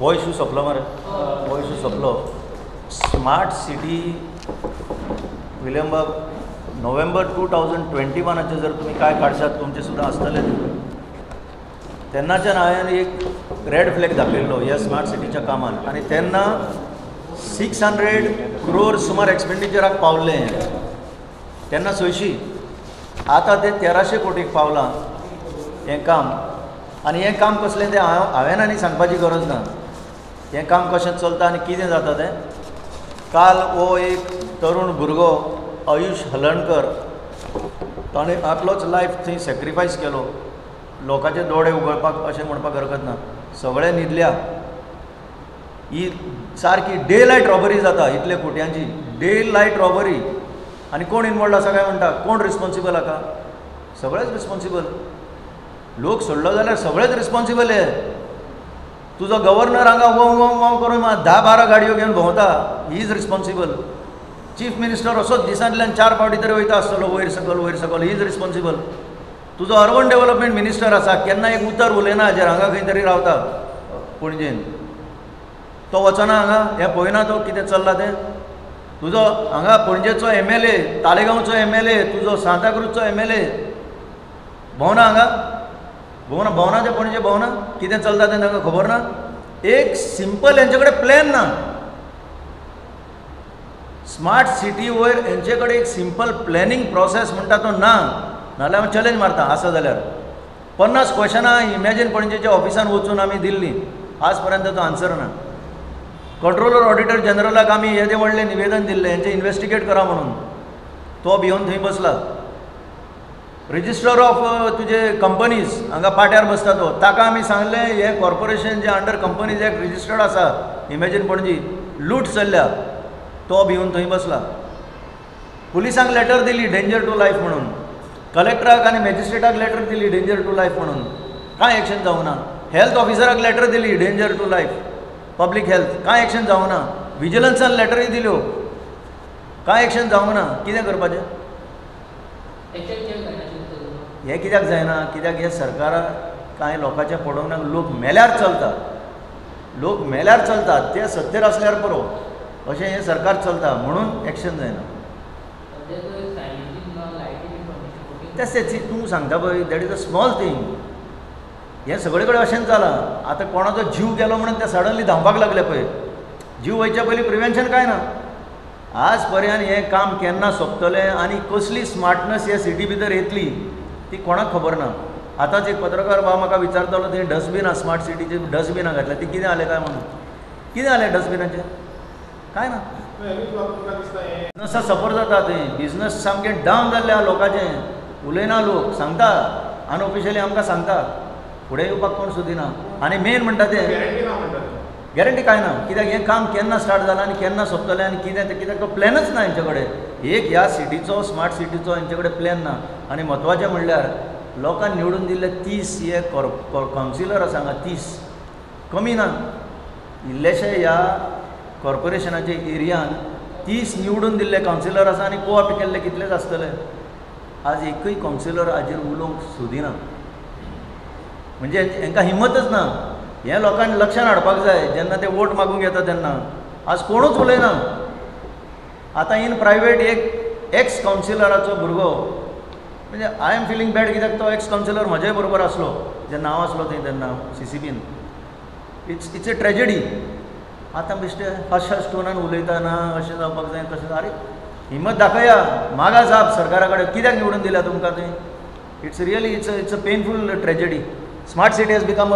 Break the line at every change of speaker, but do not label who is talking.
हो इशू सोंपलो मरे, हो इशू सोंपलो. स्मार्ट सिटी विलियमबर्ग नोव्हेंबर 2021 जर तुम्ही काय काडशात तुमचे सुद्दां आसतले तेन्नाच्यान हांवें एक रेड फ्लॅग दाखयल्लो ह्या स्मार्ट सिटीच्या कामान आनी तेन्ना 600 crore सुमार एक्सपेंडिचराक पावल्लें तेन्ना 600 आतां तें 1300 कोटीक पावलां हें काम. आनी हें काम कसलें तें हांवें आनी सांगपाची गरज ना. हें काम कशें चलता आनी कितें जाता तें. काल हो एक तरूण भुरगो आयुश हलणकर ताणें आपलोच लायफ थंय सॅक्रिफायस केलो लोकांचे दोळे उगडपाक अशें म्हणपाक हरकत ना. सगळे न्हिदल्या. ही सारकी डे लायट रॉबरी जाता इतले कोट्यांची डे लायट रॉबरी. आनी कोण इनवॉल्ड आसा काय म्हणटा कोण रिस्पॉन्सिबल हाका. सगळेच रिस्पॉन्सिबल. लोक सोडलो जाल्यार सगळेच रिस्पॉन्सिबल हे. तुजो गव्हर्नर हांगा वो करून 10-12 गाडयो घेवन भोंवता he is responsible. Chief minister असोच दिसांतल्यान 4 फावटी तरी वयता आसतलो वयर सकल ही इज रिस्पॉन्सिबल. तुजो अर्बन डेव्हलपमेंट मिनिस्टर आसा केन्ना एक उतर उलयना हाजेर हांगा खंय तरी रावता पणजेन. तो वचना हांगा हें पळयना तो कितें चल्लां तें. तुजो हांगा पणजेचो MLA तालेगांवचो MLA तुजो सांताक्रूजचो MLA भोंवना हांगा भोंवना ते पणजे भोंवना कितें चलता तें तांकां खबर ना. एक सिंपल हेंचे कडेन प्लॅन ना. स्मार्ट सिटी वयर हेंचे कडेन एक सिंपल प्लॅनिंग प्रोसेस म्हणटा तो ना. नाल्यार हांव चॅलेंज मारता आसा जाल्यार 50 क्वेश्चनां इमॅजीन पणजेच्या ऑफिसान वचून आमी दिल्लीं आज पर्यंत तो आन्सर ना. कंट्रोलर ऑडिटर जनरलाक आमी येदें व्हडलें निवेदन दिल्लें हेंचें इन्वेस्टिगेट करा म्हणून. तो भिवन थंय बसला. रजिस्ट्रार ऑफ तुजे कंपनीज हांगा पाट्यार बसता तो ताका आमी सांगलें हें कॉर्पोरेशन जे अंडर कंपनीज एक्ट रजिस्टर्ड आसा इमॅजीन पणजी लूट चल्ल्या. तो भिवन थंय बसला. पुलिसांक लेटर दिली डेंजर टू लायफ म्हणून. कलेक्टराक आनी मॅजिस्ट्रेटाक लेटर दिली डेंजर टू लायफ म्हणून. कांय एक्शन जावना. हेल्थ ऑफिसराक लेटर दिली danger to life public health कांय एक्शन जावना. विजिलन्सान लेटरी दिल्यो कांय एक्शन जावना. कितें करपाचें. हें कित्याक जायना कित्याक हे सरकाराक कांय लोकांच्या पडोवनाक लोक मेल्यार चलता. लोक मेल्यार चलता ते सत्तेर आसल्यार पुरो अशें हें सरकार चलता म्हणून एक्शन जायना. तेच तूं सांगता पळय that is a small thing. हें सगळे कडेन अशेंच जालां. आतां कोणाचो जीव गेलो म्हणून ते सडनली धांवपाक लागले पळय. जीव वयच्या पयलीं प्रिवेंशन कांय ना. आज पर्यंत हें काम केन्ना सोंपतलें आनी कसली स्मार्टनस ह्या सिटी भितर येतली ती कोणाक खबर ना. आतांच एक पत्रकार भाव म्हाका विचारतालो थंय डस्टबिनां स्मार्ट सिटीचे डस्टबिनां घातल्या ती कितें जालें काय म्हणून. कितें जालें डस्टबिनाचें कांय ना. बिजनसा सफर जाता थंय. बिजनस सामकें डावन जाल्लें आहा लोकांचें. उलयना लोक सांगता अनऑफिशियली आमकां सांगता फुडें येवपाक कोण सोदिना. आनी मेन म्हणटा तें गॅरंटी कांय ना कित्याक हें काम केन्ना स्टार्ट जालां आनी केन्ना सोंपतलें आनी कितें तें कित्याक तो प्लॅनच ना हेंचे कडेन. एक ह्या सिटीचो स्मार्ट सिटीचो हेंचे कडेन प्लॅन ना. आनी म्हत्वाचें म्हणल्यार लोकांनी निवडून दिल्ले 30 हे कावन्सिलर आसा हांगा 30 कमी ना. इल्लेशे ह्या कॉर्पोरेशनाच्या एरियान 30 निवडून दिल्ले कावन्सिलर आसा आनी कोऑप केल्ले कितलेच आसतले. आज एकूय कावन्सिलर हाजेर उलोवंक सोदिना. म्हणजे हांकां हिम्मतच ना. हें लोकांनी लक्षांत हाडपाक जाय जेन्ना ते वोट मागूंक येता तेन्ना. आज कोणूच उलयना. आतां इन प्रायवेट एक एक्स कावन्सिलराचो भुरगो म्हणजे आय एम फिलींग बॅड कित्याक तो एक्स कावन्सिलर म्हज्याय बरोबर आसलो जेन्ना हांव आसलो थंय तेन्ना CCBन. It's a tragedy. आतां बेश्टे फर्स्ट टोनान उलयता ना अशें जावपाक जाय तशें. आरे हिम्मत दाखया. मागा जाप सरकारा कडेन कित्याक निवडून दिल्या तुमकां थंय. It's really it's a painful tragedy. Smart city has become